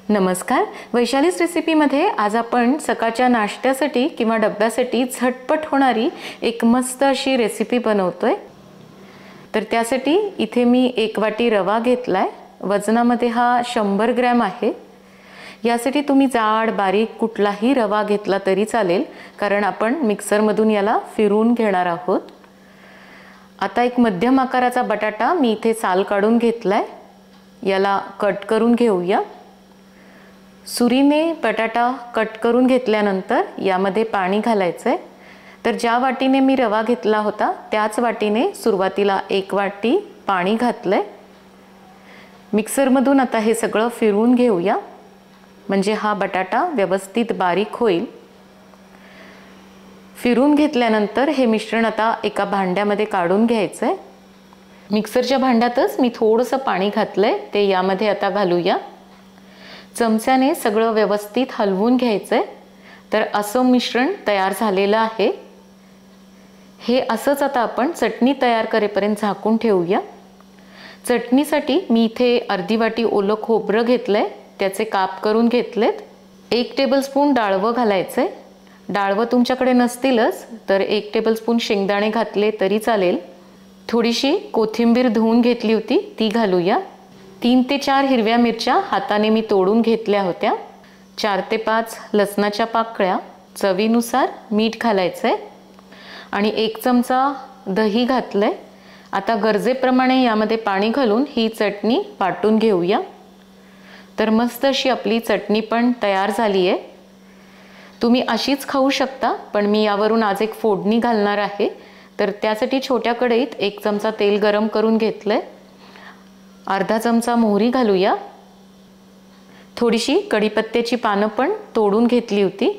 नमस्कार, वैशालीस रेसिपीमध्ये आज आपण सकाळच्या नाश्त्यासाठी किंवा डब्यासाठी झटपट होणारी एक मस्त अशी रेसिपी बनवतोय। तर त्यासाठी इथे मी 1 वाटी रवा घेतलाय। वजनामध्ये हा 100 ग्रॅम आहे। यासाठी तुम्ही जाड बारीक कुठलाही रवा घेतला तरी चालेल, कारण आपण मिक्सरमधून याला फिरवून घेणार आहोत। आता एक मध्यम आकाराचा बटाटा मी इथे साल काढून घेतलाय। याला कट करून घेऊया। सुरीने बटाटा कट करून घेतल्यानंतर यामध्ये पाणी घालायचंय। तर ज्या वाटीने मी रवा घेतला होता त्याच वाटीने सुरुवातीला 1 वाटी पाणी घातलंय। मिक्सरमधून आता हे सगळं फिरवून घेऊया, म्हणजे हा बटाटा व्यवस्थित बारीक होईल। फिरवून घेतल्यानंतर हे मिश्रण आता एका भांड्यामध्ये काढून घ्यायचंय। मिक्सरच्या भांड्यातच मी थोडंसं पाणी घातलंय, ते यामध्ये आता घालूया। चमच्याने सगळं व्यवस्थित हलवून घ्यायचंय। तर असं मिश्रण तयार झालेलं आहे। हे असंच आता आपण चटणी तयार करेपर्यंत झाकून ठेवूया। चटणीसाठी मी इथे अर्धी वाटी ओलं खोबरं घेतलंय, त्याचे काप करून घेतलेत। 1 टेबलस्पून डाळवं घालायचंय। डाळवं तुमच्याकडे नसतीलच तर 1 टेबलस्पून शेंगदाणे घातले तरी चालेल। थोडीशी कोथिंबीर धुवून घेतली होती ती घालूया। 3 ते 4 हिरव्या मिरच्या हाताने मी तोडून घेतल्या होत्या। 4 ते 5 लसणाच्या पाकळ्या, चवीनुसार मीठ घालायचंय आणि 1 चमचा दही घातलंय। आता गरजेप्रमाणे यामध्ये पाणी घालून ही चटणी वाटून घेऊया। तर मस्त अशी आपली चटणी पण तयार झाली आहे। तुम्ही अशीच खाऊ शकता, पण मी यावरून आज एक फोडणी घालणार आहे। तर त्यासाठी छोट्या कढईत 1 चमचा तेल गरम करून घेतलंय। अर्धा चमचा मोहरी घालूया। थोडीशी कढीपत्त्याची पानं पण तोडून घेतली होती।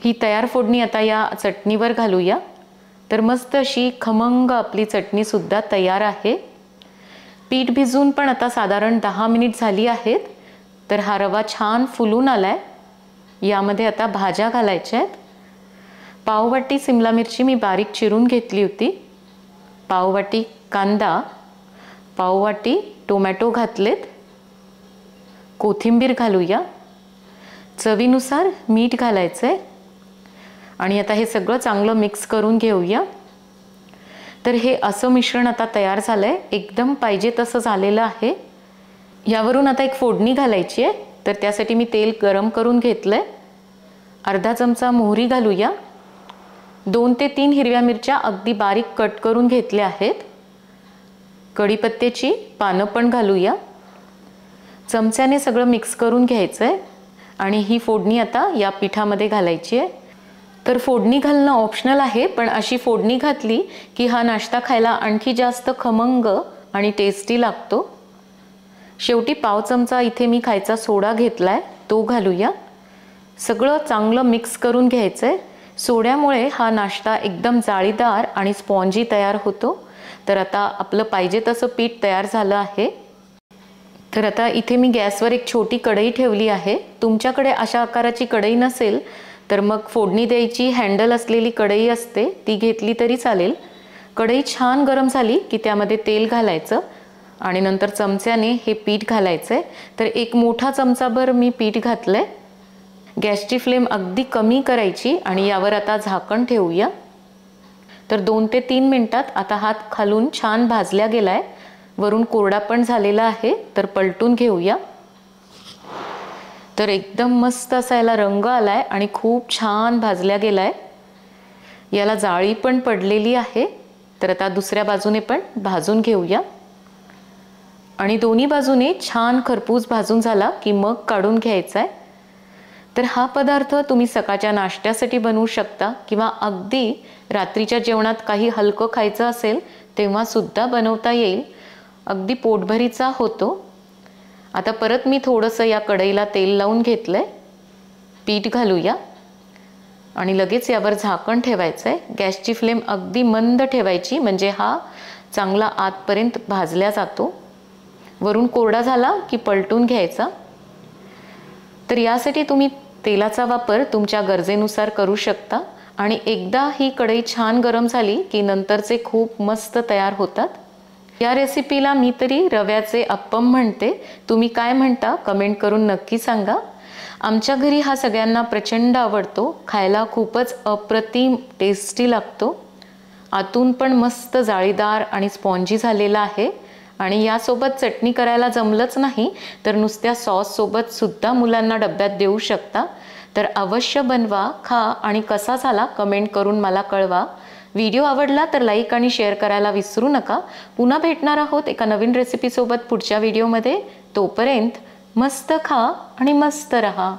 ही तयार फोडणी आता या चटणीवर घालूया। तर मस्त अशी खमंग आपली चटणी सुद्धा तयार आहे। पीठ भिजून पण आता साधारण 10 मिनिट झाली आहेत। तर हा रवा छान फुलून आलाय। यामध्ये आता भाज्या घालायच्या आहेत। पाववाटी सिमला मिरची मी बारीक चिरून घेतली होती। पाववाटी कांदा, पाववाटी टोमॅटो घातलेत। कोथिंबीर घालूया। चवीनुसार मीठ घालायचंय आणि आता हे सगळं चांगलं मिक्स करून घेऊया। तर हे असं मिश्रण आता तयार झालंय, एकदम पाहिजे तसं झालेलं आहे। यावरून आता एक फोडणी घालायची आहे। तर त्यासाठी मी तेल गरम करून घेतलंय। अर्धा चमचा मोहरी घालूया। 2 ते 3 हिरव्या मिरच्या अगदी बारीक कट करून घेतल्या आहेत। कढीपत्त्याची पानं पण घालूया। चमच्याने सगळं मिक्स करून घ्यायचंय आणि ही फोडणी आता या पिठामध्ये घालायची आहे। तर फोडणी घालणं ऑप्शनल आहे, पण अशी फोडणी घातली की हा नाश्ता खायला आणखी जास्त खमंग आणि टेस्टी लागतो। शेवटी पाव चमचा इथे मी खायचा सोडा घेतलाय, तो घालूया। सगळं चांगलं मिक्स करून घ्यायचंय। सोड्यामुळे हा नाश्ता एकदम जाळीदार आणि स्पॉन्जी तयार होतो। तर आता आपलं पाहिजे तसं पीठ तयार झालं आहे। तर आता इथे मी गॅसवर एक छोटी कढई ठेवली आहे। तुमच्याकडे अशा आकाराची कढई नसेल तर मग फोडणी द्यायची हँडल असलेली कढई असते, ती घेतली तरी चालेल। कढई छान गरम झाली की त्यामध्ये तेल घालायचं आणि नंतर चमच्याने हे पीठ घालायचंय। तर 1 मोठा चमचाभर मी पीठ घातलंय। गॅसची फ्लेम अगदी कमी करायची आणि यावर आता झाकण ठेवूया। तर 2 ते 3 मिनिटात आता हात खालून छान भाजल्या गेलाय, वरून कोरडा पण झालेला आहे। तर पलटून घेऊया। तर एकदम मस्त असा याला रंग आलाय आणि खूप छान भाजल्या गेलाय। याला जाळी पण पडलेली आहे। तर आता दुसऱ्या बाजूने पण भाजून घेऊया आणि दोन्ही बाजूने छान खरपूस भाजून झाला की मग काढून घ्यायचा आहे। तर हा पदार्थ तुम्ही सकाळच्या नाश्त्यासाठी बनवू शकता किंवा अगदी रात्रीच्या जेवणात काही हलकं खायचं असेल तेव्हा सुद्धा बनवता येईल। अगदी पोटभरीचा होतो। आता परत मी थोडंसं या कढईला तेल लावून घेतलंय। पीठ घालूया आणि लगेच यावर झाकण ठेवायचंय। गॅसची फ्लेम अगदी मंद ठेवायची, म्हणजे हा चांगला आतपर्यंत भाजल्या जातो। वरून कोरडा झाला की पलटून घ्यायचा। तर यासाठी तुम्ही तेलाचा वापर तुमच्या गरजेनुसार करू शकता आणि एकदा ही कढई छान गरम झाली की नंतरचे खूप मस्त तयार होतात। या रेसिपीला मी तरी रव्याचे अप्पम म्हणते, तुम्ही काय म्हणता कमेंट करून नक्की सांगा। आमच्या घरी हा सगळ्यांना प्रचंड आवडतो, खायला खूपच अप्रतिम टेस्टी लागतो। आतून पण मस्त जाळीदार आणि स्पॉन्जी झालेला आहे आणि यासोबत चटणी करायला जमलंच नाही तर नुसत्या सॉस सोबत सुद्धा मुलांना डब्यात देऊ शकता। तर अवश्य बनवा, खा आणि कसा झाला कमेंट करून मला कळवा। व्हिडिओ आवडला तर लाईक आणि शेअर करायला विसरू नका। पुन्हा भेटणार आहोत एका नवीन रेसिपीसोबत पुढच्या व्हिडिओमध्ये। तोपर्यंत मस्त खा आणि मस्त रहा।